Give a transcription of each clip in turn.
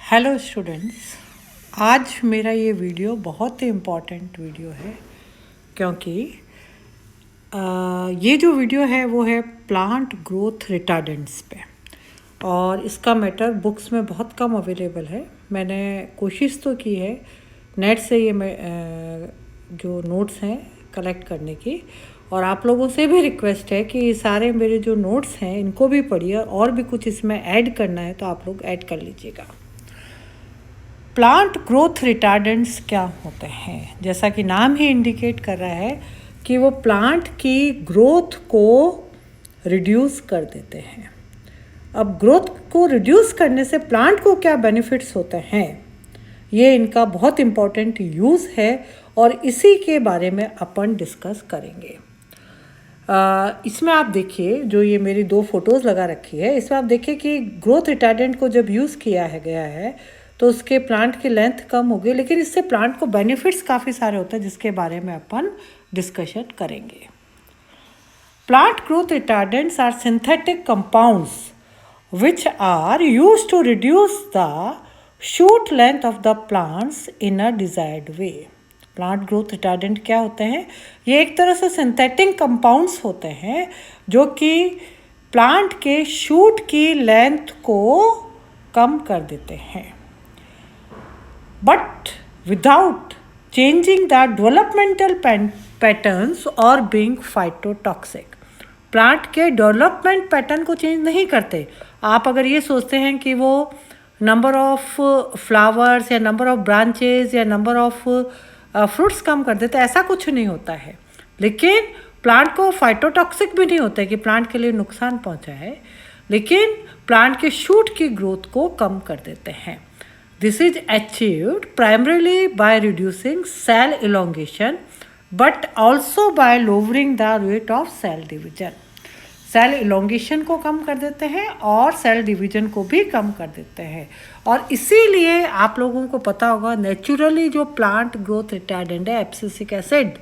Hello students, आज मेरा ये वीडियो बहुत ही इम्पॉर्टेंट वीडियो है क्योंकि ये जो वीडियो है वो है प्लांट ग्रोथ रिटार्डेंट्स पे और इसका मैटर बुक्स में बहुत कम अवेलेबल है। मैंने कोशिश तो की है नेट से ये जो नोट्स हैं कलेक्ट करने की, और आप लोगों से भी रिक्वेस्ट है कि सारे मेरे जो नोट्स हैं इनको भी पढ़िए और भी कुछ इसमें ऐड करना है तो आप लोग ऐड कर लीजिएगा। प्लांट ग्रोथ रिटार्डेंट्स क्या होते हैं? जैसा कि नाम ही इंडिकेट कर रहा है कि वो प्लांट की ग्रोथ को रिड्यूस कर देते हैं। अब ग्रोथ को रिड्यूस करने से प्लांट को क्या बेनिफिट्स होते हैं, ये इनका बहुत इम्पॉर्टेंट यूज़ है और इसी के बारे में अपन डिस्कस करेंगे। इसमें आप देखिए, जो ये मेरी दो फोटोज़ लगा रखी है, इसमें आप देखिए कि ग्रोथ रिटार्डेंट को जब यूज़ किया है गया है तो उसके प्लांट की लेंथ कम हो गई, लेकिन इससे प्लांट को बेनिफिट्स काफ़ी सारे होते हैं जिसके बारे में अपन डिस्कशन करेंगे। Plant growth retardants are synthetic compounds which are used to reduce the shoot length of the plants in a desired way. Plant growth retardant क्या होते हैं? ये एक तरह से सिंथेटिक कंपाउंड्स होते हैं जो कि प्लांट के शूट की लेंथ को कम कर देते हैं, but without changing the developmental patterns और बीइंग फाइटोटॉक्सिक। प्लांट के डेवलपमेंट पैटर्न को चेंज नहीं करते। आप अगर ये सोचते हैं कि वो नंबर ऑफ फ्लावर्स या नंबर ऑफ ब्रांचेस या नंबर ऑफ फ्रूट्स कम कर देते, ऐसा कुछ नहीं होता है। लेकिन प्लांट को फाइटोटॉक्सिक भी नहीं होता है कि प्लांट के लिए नुकसान पहुंचा है, लेकिन प्लांट के शूट की ग्रोथ को कम कर देते हैं। This is achieved primarily by reducing cell elongation but also by lowering the rate of cell division. Cell elongation को कम कर देते हैं और सेल डिवीजन को भी कम कर देते हैं। और इसीलिए आप लोगों को पता होगा नेचुरली जो प्लांट ग्रोथ रिटार्डेंट है एब्सिसिक एसिड,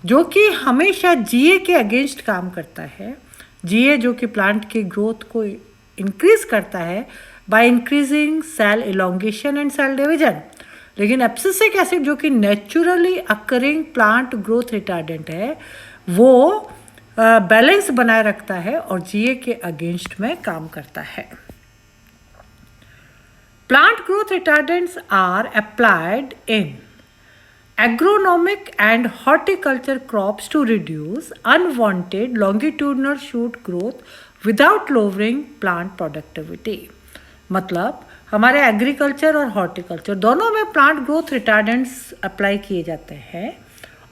जो कि हमेशा जीए के अगेंस्ट काम करता है। जीए जो कि प्लांट की ग्रोथ को इंक्रीज करता है by increasing cell elongation and cell division, लेकिन एब्सिसिक एसिड जो कि naturally occurring plant growth retardant है वो बैलेंस बनाए रखता है और जीए के अगेंस्ट में काम करता है। Plant growth retardants are applied in agronomic and horticulture crops to reduce unwanted longitudinal shoot growth without lowering plant productivity. मतलब हमारे एग्रीकल्चर और हॉर्टिकल्चर दोनों में प्लांट ग्रोथ रिटार्डेंट्स अप्लाई किए जाते हैं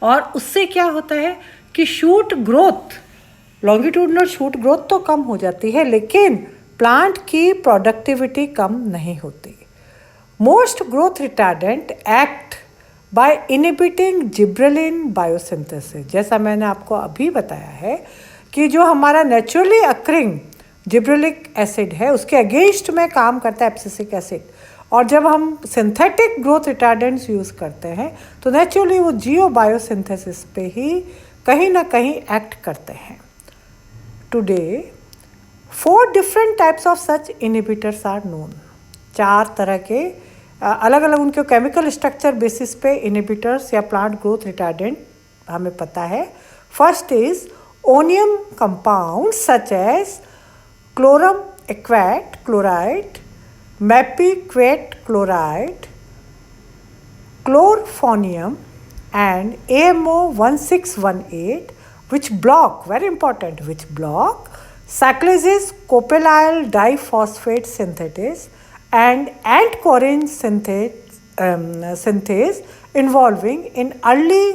और उससे क्या होता है कि shoot growth, longitudinal shoot growth तो कम हो जाती है लेकिन प्लांट की प्रोडक्टिविटी कम नहीं होती। Most growth retardant act by inhibiting gibberellin biosynthesis. जैसा मैंने आपको अभी बताया है कि जो हमारा नेचुरली अकरिंग जिब्रेलिक एसिड है उसके अगेंस्ट में काम करता है एब्सिसिक एसिड, और जब हम सिंथेटिक ग्रोथ रिटार्डेंट्स यूज़ करते हैं तो नेचुरली वो जियो बायोसिंथेसिस पे ही कहीं ना कहीं एक्ट करते हैं। Today 4 different types of such inhibitors are known. 4 तरह के अलग अलग उनके केमिकल स्ट्रक्चर बेसिस पे इनहिबिटर्स या प्लांट ग्रोथ रिटार्डेंट हमें पता है। First is onium compound such as chlorum aquat chloride, mapiquate chloride, chlorphonium and AMO 1618 which block, very important, which block cyclases copelyl diphosphate synthesis and antcorin synthase involving in early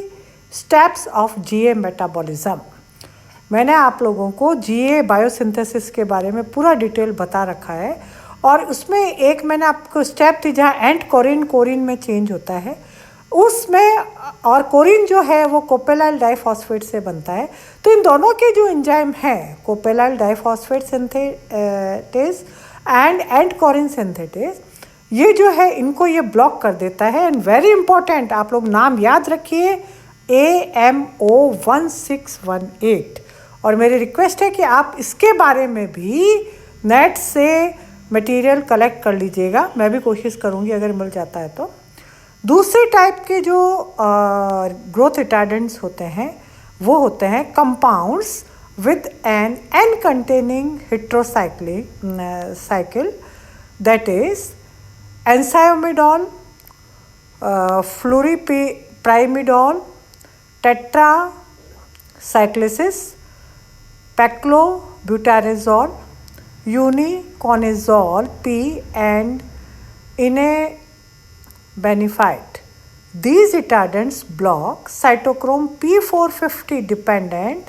steps of GA metabolism। मैंने आप लोगों को जीए biosynthesis के बारे में पूरा detail बता रखा है और उसमें एक मैंने आपको स्टेप थी जहाँ एंट कोरिन में चेंज होता है उसमें, और कोरिन जो है वो कोपेलाइल डाइफॉस्फेट से बनता है। तो इन दोनों के जो एंजाइम हैं copalyl diphosphate synthetase and ent kaurene synthetase, ये जो है इनको ये ब्लॉक कर देता है। एंड वेरी इंपॉर्टेंट, आप लोग नाम याद रखिए, AMO 1618। और मेरी रिक्वेस्ट है कि आप इसके बारे में भी नेट से मटेरियल कलेक्ट कर लीजिएगा, मैं भी कोशिश करूँगी अगर मिल जाता है तो। दूसरे टाइप के जो ग्रोथ रिटार्डेंट्स होते हैं वो होते हैं compounds with an N containing cycle, that is ensiomidol, fluoropyrimidol, tetracyclicis, paclobutrazole, uniconazole P and inabenephyte. These retardants block cytochrome P450 dependent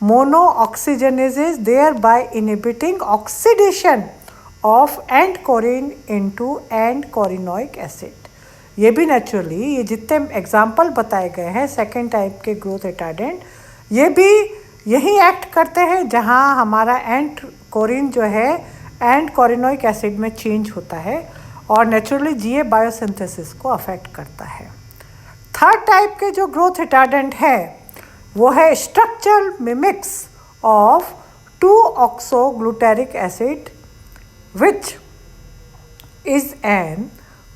monooxygenases, thereby inhibiting oxidation of ent kaurene into ent kaurenoic acid. ये भी naturally, ये जितने example बताए गए हैं second type के growth retardant, ये भी यही एक्ट करते हैं जहाँ हमारा एंडकोरिन जो है एंडकोरिनोइक एसिड में चेंज होता है और नेचुरली जीए बायोसिंथेसिस को अफेक्ट करता है। थर्ड टाइप के जो ग्रोथ रिटार्डेंट है वो है structural mimics of 2-oxoglutaric acid, which is an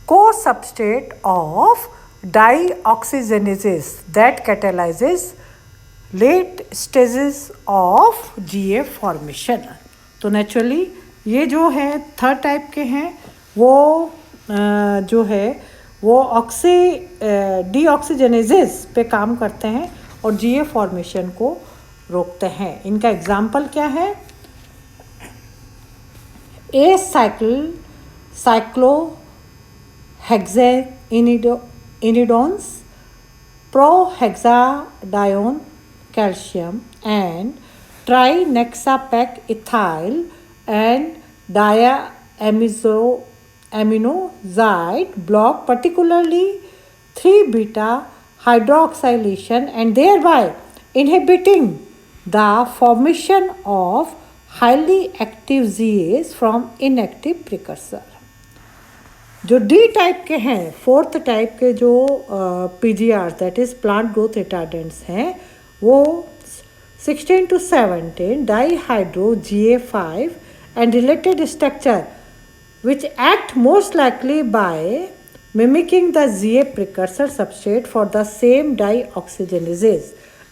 co-substrate of dioxygenases that catalyzes late stages of GA formation। तो नेचुरली ये जो है थर्ड टाइप के हैं वो जो है वो डीऑक्सीजेनेजेस पे काम करते हैं और जीए फॉर्मेशन को रोकते हैं। इनका एग्जाम्पल क्या है? A cyclohexanediones, prohexadione calcium and trinexapac ethyl and daminozide block particularly 3-beta hydroxylation and thereby inhibiting the formation of highly active GAs from inactive precursor। जो डी टाइप के हैं, फोर्थ टाइप के जो PGRs that is plant growth retardants हैं वो 16 to 17 dihydro GA5 and related structure which act most likely by mimicking the GA precursor substrate for the same dioxygenases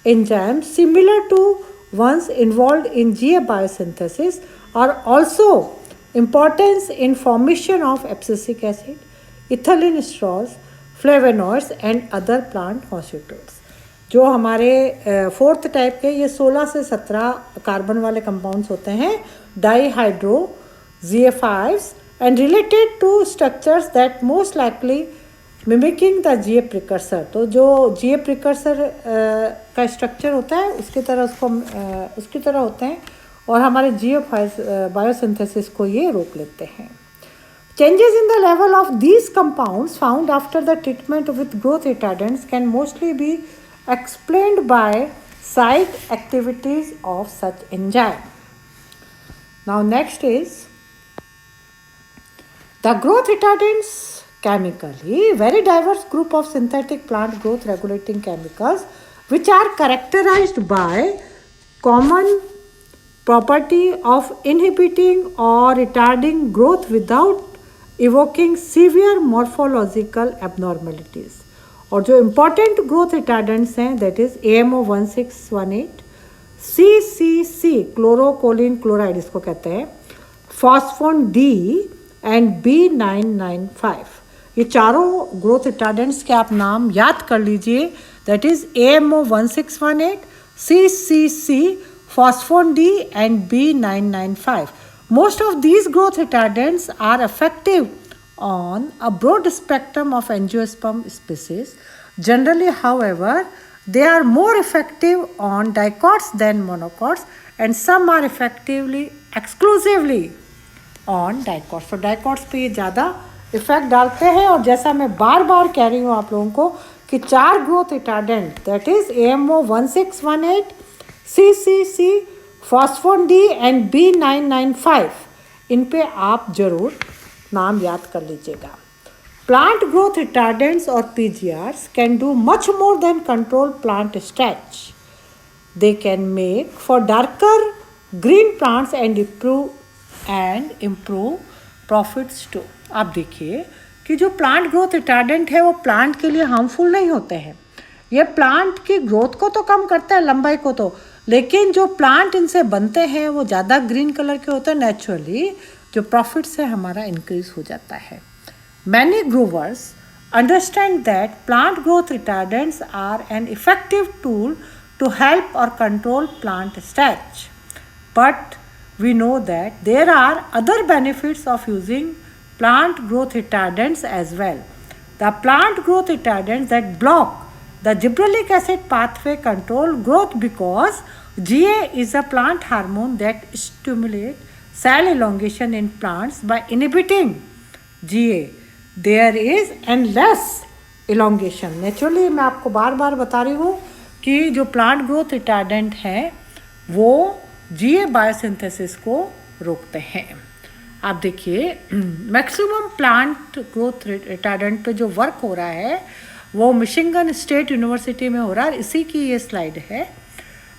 enzymes similar to ones involved in GA biosynthesis are also important in formation of abscisic acid, ethylene sterols, flavonoids and other plant constituents। जो हमारे fourth type के ये 16 से 17 carbon वाले compounds होते हैं dihydro GA5s and related to structures that most likely mimicking the GA precursor। तो जो GA precursor का स्ट्रक्चर होता है उसकी तरह होते हैं और हमारे GA बायोसिंथेसिस को ये रोक लेते हैं। Changes in the level of these compounds found after the treatment with growth retardants can mostly be explained by site activities of such enzyme। Now next is the growth retardants chemically very diverse group of synthetic plant growth regulating chemicals which are characterized by common property of inhibiting or retarding growth without evoking severe morphological abnormalities। और जो important growth retardants हैं that is AMO1618, CCC chlorocholine chloride इसको कहते हैं, phosphon D and B995। ये चारों growth retardants के आप नाम याद कर लीजिए that is AMO1618, CCC, phosphon D and B995। Most of these growth retardants are effective on a broad spectrum of angiosperm species। Generally, however, they are more effective on dicots than monocots and some are exclusively on dicots. तो dicots पे ये ज़्यादा effect डालते हैं और जैसा मैं बार बार कह रही हूँ आप लोगों को कि 4 growth retardant that is AMO1618, CCC, phosphon D and B995 इन पे आप जरूर नाम याद कर लीजिएगा। प्लांट ग्रोथ रिटार्डेंट्स और PGRs can do much more than control plant stretch. They can make for darker green plants and improve profits too. आप देखिए कि जो प्लांट ग्रोथ रिटार्डेंट है वो प्लांट के लिए हार्मफुल नहीं होते हैं। ये प्लांट की ग्रोथ को तो कम करता है, लंबाई को तो, लेकिन जो प्लांट इनसे बनते हैं वो ज़्यादा ग्रीन कलर के होते हैं। नेचुरली जो प्रॉफिट्स है हमारा इंक्रीज हो जाता है। Many growers understand that plant growth retardants are an effective tool to help or control plant stage. But we know that there are other benefits of using plant growth retardants as well. The plant growth retardants that block the gibberellic acid pathway control growth because GA is a plant hormone that stimulates cell elongation in plants by inhibiting GA. There is endless elongation. Naturally मैं आपको बार बार बता रही हूँ कि जो plant growth retardant हैं वो जीए biosynthesis को रोकते हैं। आप देखिए मैक्सिमम प्लांट ग्रोथ रिटार्डेंट पे जो वर्क हो रहा है वो मिशिगन स्टेट यूनिवर्सिटी में हो रहा है। इसी की ये स्लाइड है।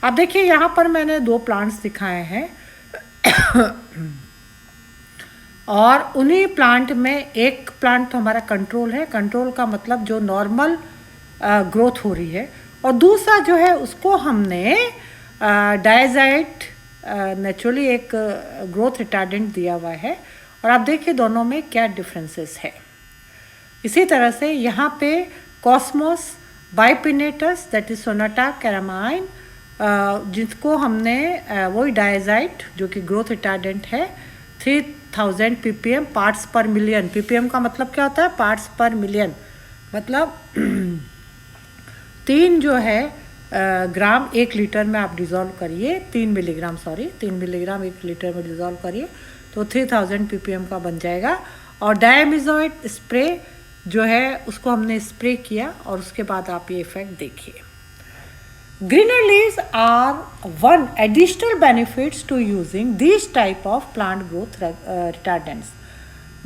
आप देखिए यहाँ पर मैंने 2 प्लांट्स दिखाए हैं और उन्हीं प्लांट में एक प्लांट तो हमारा कंट्रोल है, कंट्रोल का मतलब जो नॉर्मल ग्रोथ हो रही है, और दूसरा जो है उसको हमने डायजाइट नेचुरली एक ग्रोथ रिटार्डेंट दिया हुआ है। और आप देखिए दोनों में क्या डिफरेंसेस है। इसी तरह से यहाँ पे कॉस्मोस बाइपिनेटस दैट इज सोनाटा कैरामाइन जिसको हमने वही डायजाइट जो कि ग्रोथ रिटार्डेंट है 3000 ppm पार्ट्स पर मिलियन। ppm का मतलब क्या होता है? पार्ट्स पर मिलियन, मतलब 3 जो है ग्राम 1 लीटर में आप डिज़ोल्व करिए, 3 मिलीग्राम 1 लीटर में डिज़ोल्व करिए तो 3000 ppm का बन जाएगा। और डायमिज़ोएट स्प्रे जो है उसको हमने स्प्रे किया और उसके बाद आप ये इफेक्ट देखिए। Greener leaves are one additional benefits to using these type of plant growth retardants.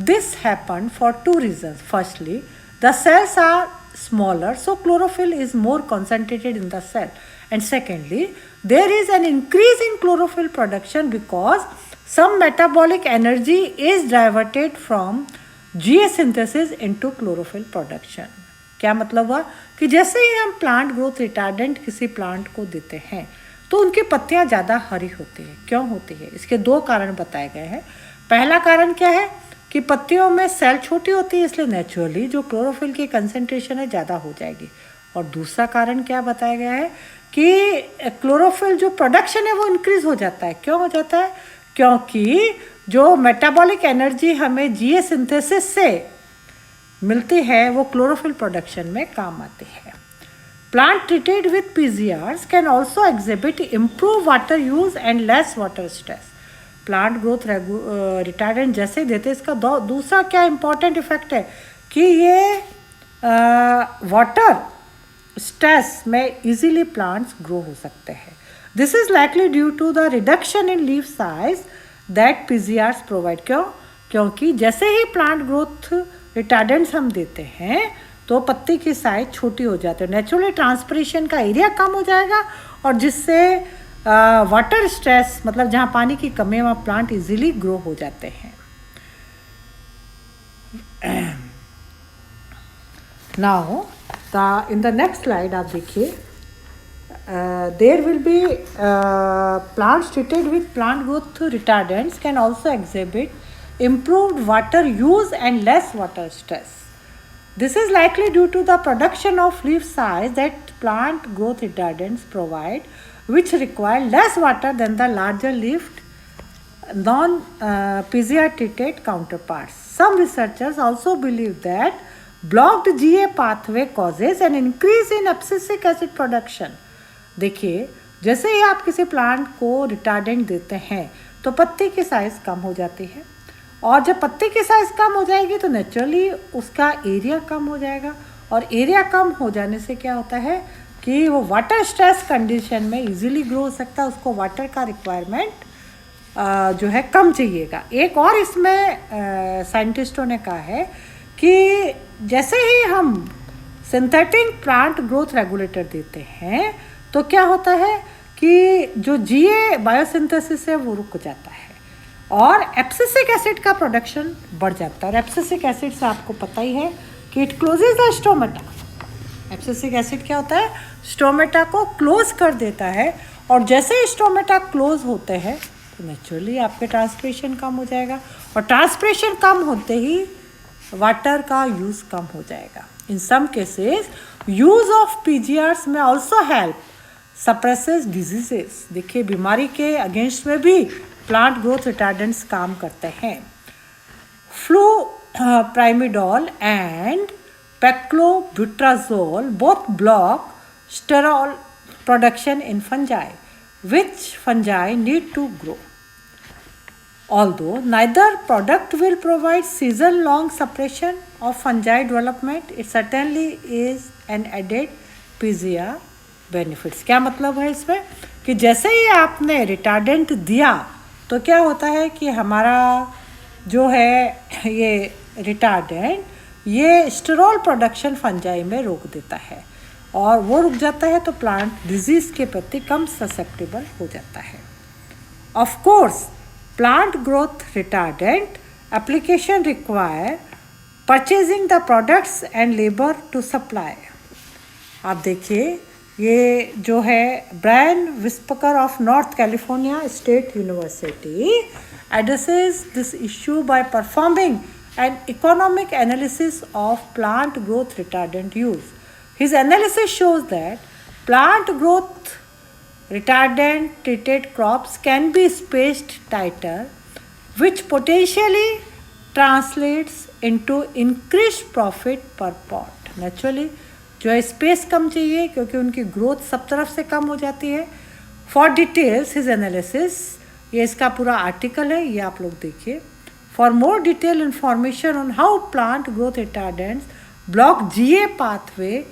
This happened for 2 reasons. Firstly, the cells are smaller, so chlorophyll is more concentrated in the cell. And secondly, there is an increase in chlorophyll production because some metabolic energy is diverted from GA synthesis into chlorophyll production. क्या मतलब हुआ कि जैसे ही हम plant growth retardant किसी plant को देते हैं तो उनकी पत्तियां ज़्यादा हरी होती है। क्यों होती है? इसके 2 कारण बताए गए हैं। पहला कारण क्या है कि पत्तियों में सेल छोटी होती है, इसलिए नेचुरली जो क्लोरोफिल की कंसंट्रेशन है ज़्यादा हो जाएगी। और दूसरा कारण क्या बताया गया है कि क्लोरोफिल जो प्रोडक्शन है वो इंक्रीज हो जाता है। क्यों हो जाता है? क्योंकि जो मेटाबॉलिक एनर्जी हमें जीए सिंथेसिस से मिलती है वो क्लोरोफिल प्रोडक्शन में काम आती है। Plant treated with PGRs can also exhibit improve water use and less water stress. Plant growth retardant जैसे देते हैं इसका दूसरा क्या इंपॉर्टेंट इफेक्ट है कि ये वाटर स्ट्रेस में इजीली प्लांट्स ग्रो हो सकते हैं। This is likely due to the reduction in leaf size that PGRs provide. क्योंकि जैसे ही प्लांट ग्रोथ रिटार्डेंट्स हम देते हैं तो पत्ती की साइज छोटी हो जाती है। नेचुरली ट्रांसपिरेशन का एरिया कम हो जाएगा और जिससे वाटर स्ट्रेस मतलब जहाँ पानी की कमी है वहाँ प्लांट इजीली ग्रो हो जाते हैं। Now in the next slide आप देखिए there will be plants treated with plant growth retardants can also exhibit improved water use and less water stress. This is likely due to the production of leaf size that plant growth retardants provide, which require less water than the larger leafed non-PGR treated counterparts. Some researchers also believe that blocked GA pathway causes an increase in abscisic acid production. देखिए जैसे ही आप किसी plant को retardant देते हैं तो पत्ती की साइज कम हो जाती है, और जब पत्ती की साइज़ कम हो जाएगी तो नेचुरली उसका एरिया कम हो जाएगा, और एरिया कम हो जाने से क्या होता है कि वो वाटर स्ट्रेस कंडीशन में इजीली ग्रो हो सकता है। उसको वाटर का रिक्वायरमेंट जो है कम चाहिएगा। एक और इसमें साइंटिस्टों ने कहा है कि जैसे ही हम सिंथेटिक प्लांट ग्रोथ रेगुलेटर देते हैं तो क्या होता है कि जो जीए बायोसिंथेसिस है वो रुक जाता है, और एब्सिसिक एसिड का प्रोडक्शन बढ़ जाता है। और एब्सिसिक एसिड से आपको पता ही है कि it closes the stomata. Abscisic acid क्या होता है? स्टोमेटा को क्लोज कर देता है, और जैसे ही स्टोमेटा क्लोज होते हैं तो नेचुरली आपके ट्रांसपिरेशन कम हो जाएगा, और ट्रांसपिरेशन कम होते ही वाटर का यूज़ कम हो जाएगा। इन सम केसेस यूज़ ऑफ पीजीआर्स में ऑल्सो हेल्प सप्रेसेस डिजीजेस। देखिए, बीमारी के अगेंस्ट में भी प्लांट ग्रोथ रिटार्डेंट्स काम करते हैं। फ्लूप्राइमिडोल and पेक्लोब्यूट्राजोल both block sterol production in fungi, which fungi need to grow. Although neither product will provide season-long suppression of fungi development, it certainly is an added PGR benefits. क्या मतलब है इसमें कि जैसे ही आपने रिटार्डेंट दिया तो क्या होता है कि हमारा जो है ये रिटार्डेंट ये स्टेरॉल प्रोडक्शन फंजाई में रोक देता है, और वो रुक जाता है तो प्लांट डिजीज़ के प्रति कम ससेप्टेबल हो जाता है। Of course plant growth retardant application require purchasing the products and labor to supply. आप देखिए, ये जो है Brian Whipker of North California State University addresses this issue by performing an economic analysis of plant growth retardant use. His analysis shows that plant growth retardant treated crops can be spaced tighter, which potentially translates into increased profit per pot. Naturally, जो है space कम चाहिए क्योंकि उनकी growth सब तरफ से कम हो जाती है। फॉर डिटेल्स हिज एनालिसिस, ये इसका पूरा आर्टिकल है, ये आप लोग देखिए। For more detail information on how plant growth retardants block GA pathway,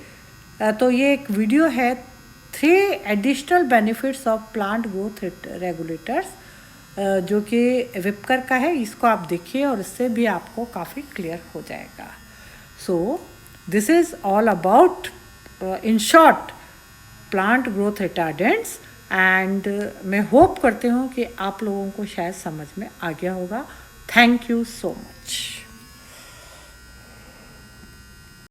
तो ये एक वीडियो है 3 additional benefits of plant growth regulators, जो कि विपकर का है। इसको आप देखिए और इससे भी आपको काफ़ी क्लियर हो जाएगा। So this is all about in short plant growth retardants, and मैं होप करती हूँ कि आप लोगों को शायद समझ में आ गया होगा। Thank you so much.